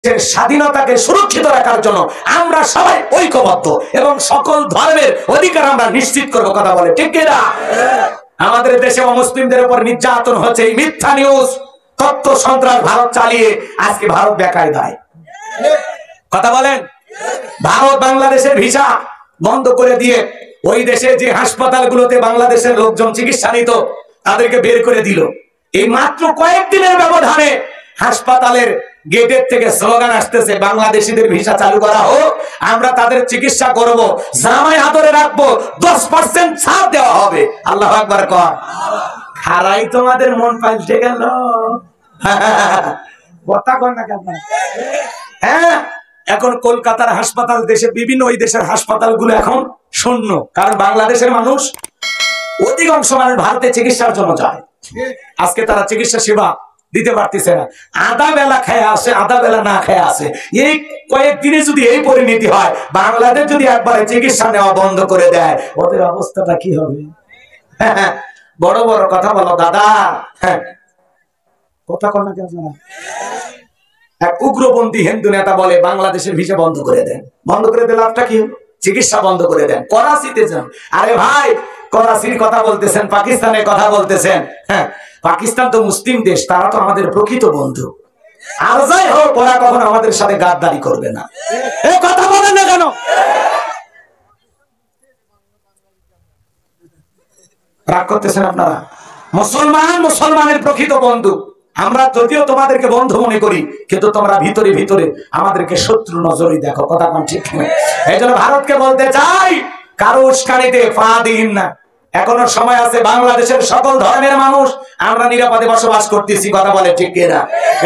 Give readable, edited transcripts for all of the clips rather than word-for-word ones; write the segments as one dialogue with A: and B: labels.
A: স্বাধীনতাকে সুরক্ষিত রাখার জন্য আমরা সবাই ঐক্যবদ্ধ এবং সকল ধর্মের অধিকার আমরা নিশ্চিত করব। কথা বলে ঠিক কিনা? আমাদের দেশে মুসলিমদের উপর নির্যাতন হচ্ছে, এই মিথ্যা নিউজ তথ্য সন্ত্রাস ভারত চালিয়ে আজকে ভারত বেকায়দায়। কথা বলেন, ভারত বাংলাদেশের ভিসা বন্ধ করে দিয়ে ওই দেশে যে হাসপাতালগুলোতে বাংলাদেশের লোকজন চিকিৎসা নিত তাদেরকে বের করে দিল। এই মাত্র কয়েকদিনের ব্যবধানে হাসপাতালের গেটের থেকে স্লোগান আসতেছে, বাংলাদেশিদের ভিসা চালু করা হোক, আমরা তাদের চিকিৎসা করব, জামাই হাতরে রাখবো, 10% ছাড় দেওয়া হবে। আল্লাহু আকবার কর। খারাই তোমাদের মন পাল্টে গেল। কথা কন না কেন? হ্যাঁ, এখন কলকাতার হাসপাতাল, দেশের বিভিন্ন ওই দেশের হাসপাতালগুলো এখন শূন্য, কারণ বাংলাদেশের মানুষ অধিকাংশ মানুষ ভারতে চিকিৎসার জন্য যায়। আজকে তারা চিকিৎসা সেবা দিতে পারতেছে না, আধা বেলা খেয়ে আসে, আধা বেলা না খেয়ে আসে। এই কয়েকদিনে যদি এই পরিণতি হয়, বাংলাদেশ যদি একবারে চিকিৎসা নেওয়া বন্ধ করে দেয়, ওদের অবস্থাটা কি হবে? বড় বড় কথা বলো দাদা। হ্যাঁ, কথা কন না কেন? এক উগ্রপন্থী হিন্দু নেতা বলে বাংলাদেশের ভিসা বন্ধ করে দেন। বন্ধ করে দিলে লাভটা কি? চিকিৎসা বন্ধ করে দেন। করাচিতে যান। আরে ভাই, করাচির কথা বলতেছেন, পাকিস্তানের কথা বলতেছেন। হ্যাঁ, পাকিস্তান তো মুসলিম দেশ, তারা তো আমাদের প্রকৃত বন্ধু। আর যাই হোক, ওরা কখনো আমাদের সাথে গাদ্দারি করবে না। এই কথা বলেন না কেন? রাগ করতেছেন আপনারা? মুসলমান মুসলমানের প্রকৃত বন্ধু। আমরা যদিও তোমাদেরকে বন্ধু মনে করি, কিন্তু তোমরা ভিতরে ভিতরে আমাদেরকে শত্রু নজরই দেখো। কথা কোন ঠিক নয়? এই জন্য ভারতকে বলতে চাই, কারো উস্কানিতে পা দিন না। এখনো সময় আছে। বাংলাদেশের সকল ধর্মের মানুষ আমরা নিরাপদে বসবাস করতেছি। কথা বলে ঠিক কিনা?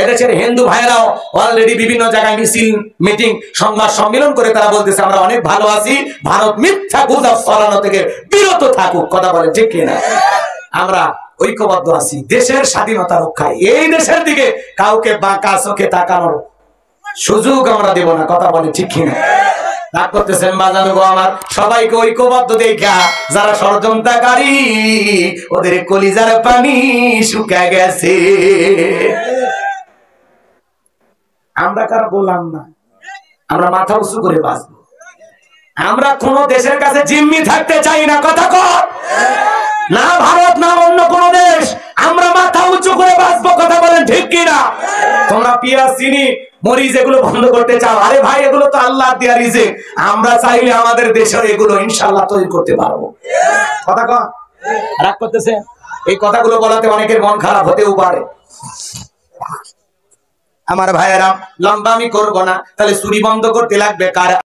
A: এদেশের হিন্দু ভাইরাও অলরেডি বিভিন্ন জায়গায় মিছিল, মিটিং, সংবাদ সম্মেলন করে তারা বলতেছে আমরা অনেক ভালো আছি, ভারত মিথ্যা গুজব ছড়ানো থেকে বিরত থাকুক। কথা বলে ঠিক কিনা? আমরা ঐক্যবদ্ধ আছি দেশের স্বাধীনতা রক্ষায়। এই দেশের দিকে কাউকে বাঁকা চোখে তাকানোর সুযোগ আমরা দেব না। কথা বলে ঠিক কিনা? রাগ করতেছেন বাজানো গো আমার? সবাইকে ঐক্যবদ্ধ দেখা যারা ষড়যন্ত্রকারী, ওদের কলিজার পানি শুকিয়ে গেছে। আমরা কারো গোলাম না, আমরা মাথা উঁচু করে বাঁচবো। আমরা কোন দেশের কাছে জিম্মি থাকতে চাই না। কথা কর না? ভারত না অন্য কোন দেশ, আমরা মাথা উঁচু করে বাঁচবো। কথা বলেন ঠিক কিনা? তোমরা পেঁয়াজ, চিনি, মরিচ এগুলো বন্ধ করতে চাও। আরে ভাই, এগুলো তো আল্লাহ দেয়া রিজিক। আমরা চাইলে আমাদের দেশে এগুলো ইনশাআল্লাহ তৈরি করতে পারবো। কথা কন? রাগ করতেছে? এই কথাগুলো বলাতে অনেকের মন খারাপ হতেও পারে। আমার ভাইয়েরা, লম্বা আমি করবো না, তাহলে চুরি বন্ধ করতে লাগবে কার?